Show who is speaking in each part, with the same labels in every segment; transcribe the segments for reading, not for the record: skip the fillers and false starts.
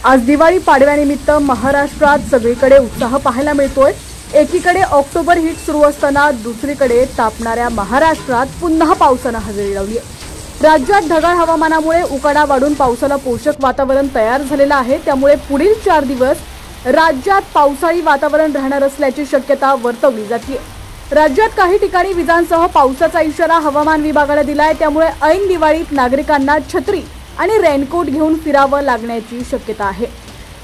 Speaker 1: आज दिवाळी पाडव्यानिमित्त महाराष्ट्रात सगळीकडे उत्साह पाहायला मिळतोय। एकीकडे ऑक्टोबर हिट सुरू असताना दुसरीकडे तापणाऱ्या महाराष्ट्रात पुन्हा पावसाने हजेरी लावली आहे। राज्यात ढगाळ हवामानामुळे उकाडा वाढून पावसाला पोषक वातावरण तयार झालेलं आहे। त्यामुळे पुढील 4 दिवस राज्यात पावसाळी वातावरण राहणार असल्याची शक्यता वर्तवली जाते। राज्यात काही ठिकाणी विजांसह पावसाचा इशारा हवामान विभागाने दिलाय। त्यामुळे ऐन दिवाळीत नागरिकांना छत्री आणि रेनकोट घेऊन फिरावं लागण्याची शक्यता आहे।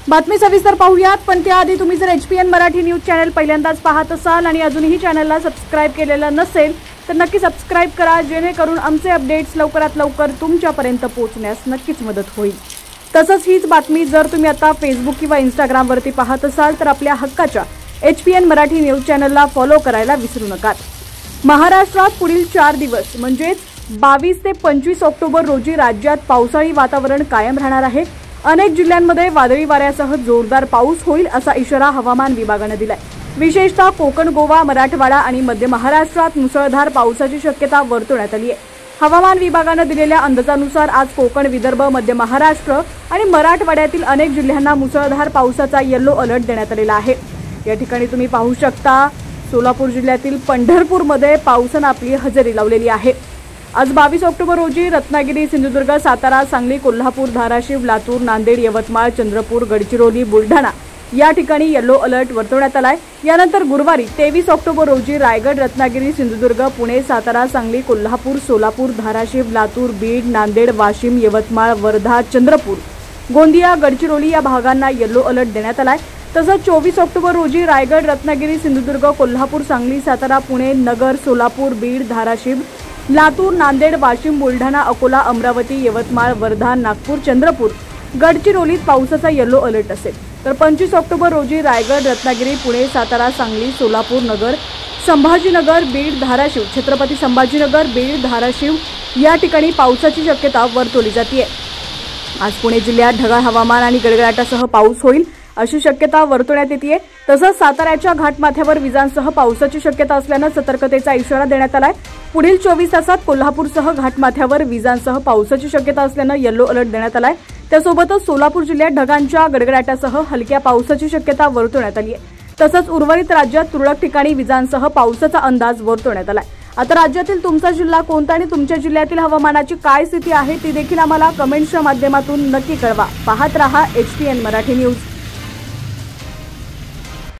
Speaker 1: बातमी सविस्तर पाहूयात, पण त्याआधी तुम्ही जर HPN मराठी न्यूज चॅनल पहिल्यांदाच पाहत असाल आणि अजूनही चॅनलला सबस्क्राइब केलेलं नसेल तर नक्की सबस्क्राइब करा, जेणेकरून आमचे अपडेट्स लवकरात लवकर तुमच्यापर्यंत पोहोचण्यास नक्कीच मदत होईल। तसंच हीच बातमी जर तुम्ही आता फेसबुक किंवा इंस्टाग्राम वरती पाहत असाल तर आपल्या हक्काच्या HPN मराठी न्यूज चॅनलला फॉलो करायला विसरू नका। महाराष्ट्रात पुढील 4 दिवस म्हणजे 22 ते 25 ऑक्टोबर रोजी राज्यात पावसाळी वातावरण कायम राहणार आहे। अनेक जिल्ह्यांमध्ये वादळी वाऱ्यासह जोरदार पाऊस होईल असा इशारा हवामान विभागाने दिलाय। विशेषतः कोकण, गोवा, मराठवाडा आणि मध्य महाराष्ट्रात मुसळधार पावसाची शक्यता वर्तवण्यात आली आहे। हवामान विभागाने दिलेल्या अंदाजानुसार आज कोकण, विदर्भ, मध्य महाराष्ट्र आणि मराठवाड्यातील अनेक जिल्ह्यांना मुसळधार पावसाचा येलो अलर्ट देण्यात आलेला आहे। या ठिकाणी तुम्ही पाहू शकता सोलापूर जिल्ह्यातील पंढरपूरमध्ये पावसाने आपली हजेरी लावलेली आहे। आज 22 ऑक्टोबर रोजी रत्नागिरी, सिंधुदुर्ग, सातारा, सांगली, कोल्हापूर, धाराशिव, लातूर, नांदेड, यवतमाळ, चंद्रपूर, गडचिरोली, बुलढाणा या ठिकाणी येलो अलर्ट वर्तवण्यात आलाय। यानंतर गुरुवारी 23 ऑक्टोबर रोजी रायगड, रत्नागिरी, सिंधुदुर्ग, पुणे, सातारा, सांगली, कोल्हापूर, सोलापूर, धाराशिव, लातूर, बीड, नांदेड, वाशिम, यवतमाळ, वर्धा, चंद्रपूर, गोंदिया, गडचिरोली या भागांना येलो अलर्ट देण्यात आलाय। तसंच 24 ऑक्टोबर रोजी रायगड, रत्नागिरी, सिंधुदुर्ग, कोल्हापूर, सांगली, सातारा, पुणे, नगर, सोलापूर, बीड, धाराशिव, लातूर, नांदेड, वाशिम, बुलढाणा, अकोला, अमरावती, यवतमाळ, वर्धा, नागपूर, चंद्रपूर, गडचिरोलीत पावसाचा येलो अलर्ट असेल। तर 25 ऑक्टोबर रोजी रायगड, रत्नागिरी, पुणे, सातारा, सांगली, सोलापूर, नगर, संभाजीनगर, बीड, धाराशिव, छत्रपती संभाजीनगर, बीड, धाराशिव या ठिकाणी पावसाची शक्यता वर्तवली जाते। आज पुणे जिल्ह्यात ढगाळ हवामान आणि गडगडाटासह पाऊस होईल अशी शक्यता वर्तवण्यात येते। तसंच साताऱ्याच्या घाटमाथ्यावर विजांसह पावसाची शक्यता असल्याने सतर्कतेचा इशारा देण्यात आलाय। पुढील 24 तासात कोल्हापूरसह घाटमाथ्यावर विजांसह पावसाची शक्यता असल्याने येलो अलर्ट देण्यात आलाय। त्यासोबतच सोलापूर जिल्ह्यात ढगांच्या गडगडाटासह हलक्या पावसाची शक्यता वर्तवण्यात आली आहे। तसंच उर्वरित राज्यात तुरळक ठिकाणी विजांसह पावसाचा अंदाज वर्तवण्यात आलाय। आता राज्यातील तुमचा जिल्हा कोणता आणि तुमच्या जिल्ह्यातील हवामानाची काय स्थिती आहे ती देखील आम्हाला कमेंट्सच्या माध्यमातून नक्की कळवा। पाहत रहा HPN मराठी न्यूज।